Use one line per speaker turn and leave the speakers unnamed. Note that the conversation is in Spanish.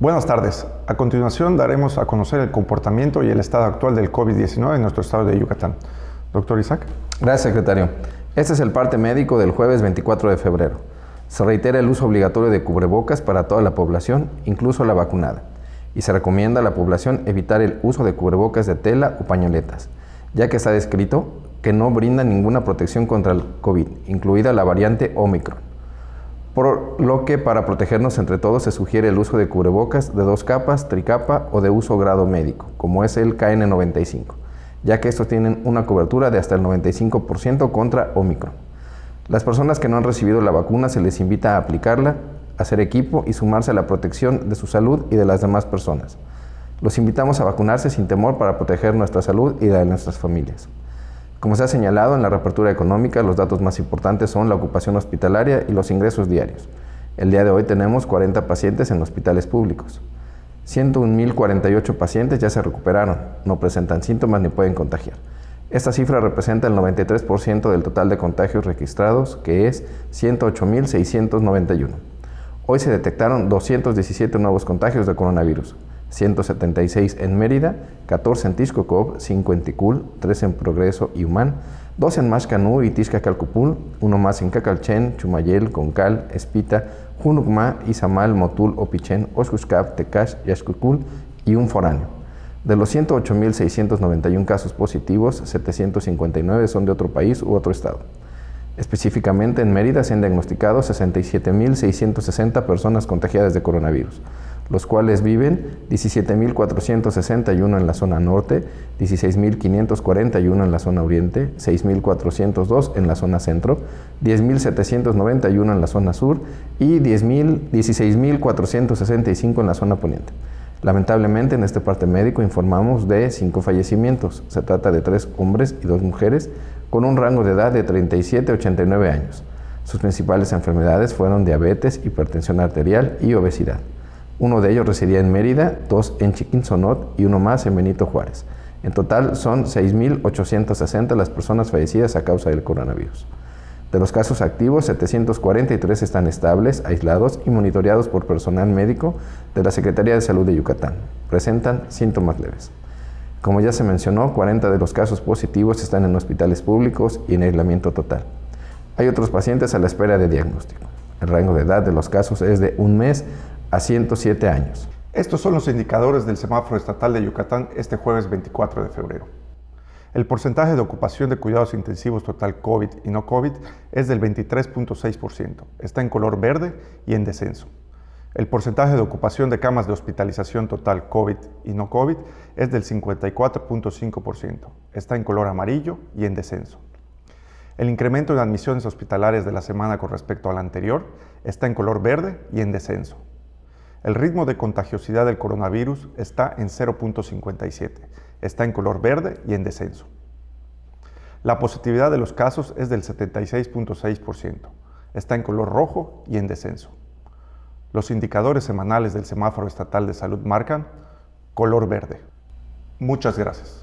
Buenas tardes. A continuación daremos a conocer el comportamiento y el estado actual del COVID-19 en nuestro estado de Yucatán. Doctor Isaac.
Gracias, secretario. Este es el parte médico del jueves 24 de febrero. Se reitera el uso obligatorio de cubrebocas para toda la población, incluso la vacunada, y se recomienda a la población evitar el uso de cubrebocas de tela o pañoletas, ya que está descrito que no brindan ninguna protección contra el COVID, incluida la variante Omicron. Por lo que para protegernos entre todos se sugiere el uso de cubrebocas de 2 capas, tricapa o de uso grado médico, como es el KN95, ya que estos tienen una cobertura de hasta el 95% contra Omicron. Las personas que no han recibido la vacuna se les invita a aplicarla, hacer equipo y sumarse a la protección de su salud y de las demás personas. Los invitamos a vacunarse sin temor para proteger nuestra salud y la de nuestras familias. Como se ha señalado en la reapertura económica, los datos más importantes son la ocupación hospitalaria y los ingresos diarios. El día de hoy tenemos 40 pacientes en hospitales públicos. 101.048 pacientes ya se recuperaron, no presentan síntomas ni pueden contagiar. Esta cifra representa el 93% del total de contagios registrados, que es 108.691. Hoy se detectaron 217 nuevos contagios de coronavirus. 176 en Mérida, 14 en Tixcocop, 5 en Ticul, 3 en Progreso y Humán, 2 en Maxcanú y Tixcacalcupul, 1 más en Cacalchen, Chumayel, Concal, Espita, Junucma, Izamal, Motul, Opichen, Oxcuscap, Tecash, Yaxcucul y un foráneo. De los 108.691 casos positivos, 759 son de otro país u otro estado. Específicamente en Mérida se han diagnosticado 67.660 personas contagiadas de coronavirus, los cuales viven 17.461 en la zona norte, 16.541 en la zona oriente, 6.402 en la zona centro, 10.791 en la zona sur y 16.465 en la zona poniente. Lamentablemente, en este parte médico informamos de 5 fallecimientos. Se trata de 3 hombres y 2 mujeres con un rango de edad de 37 a 89 años. Sus principales enfermedades fueron diabetes, hipertensión arterial y obesidad. Uno de ellos residía en Mérida, 2 en Chiquinzonot y 1 más en Benito Juárez. En total son 6.860 las personas fallecidas a causa del coronavirus. De los casos activos, 743 están estables, aislados y monitoreados por personal médico de la Secretaría de Salud de Yucatán. Presentan síntomas leves. Como ya se mencionó, 40 de los casos positivos están en hospitales públicos y en aislamiento total. Hay otros pacientes a la espera de diagnóstico. El rango de edad de los casos es de 1 mes a 107 años.
Estos son los indicadores del semáforo estatal de Yucatán este jueves 24 de febrero. El porcentaje de ocupación de cuidados intensivos total COVID y no COVID es del 23.6%. Está en color verde y en descenso. El porcentaje de ocupación de camas de hospitalización total COVID y no COVID es del 54.5%. Está en color amarillo y en descenso. El incremento en admisiones hospitalarias de la semana con respecto a la anterior está en color verde y en descenso. El ritmo de contagiosidad del coronavirus está en 0.57. Está en color verde y en descenso. La positividad de los casos es del 76.6%. Está en color rojo y en descenso. Los indicadores semanales del semáforo estatal de salud marcan color verde. Muchas gracias.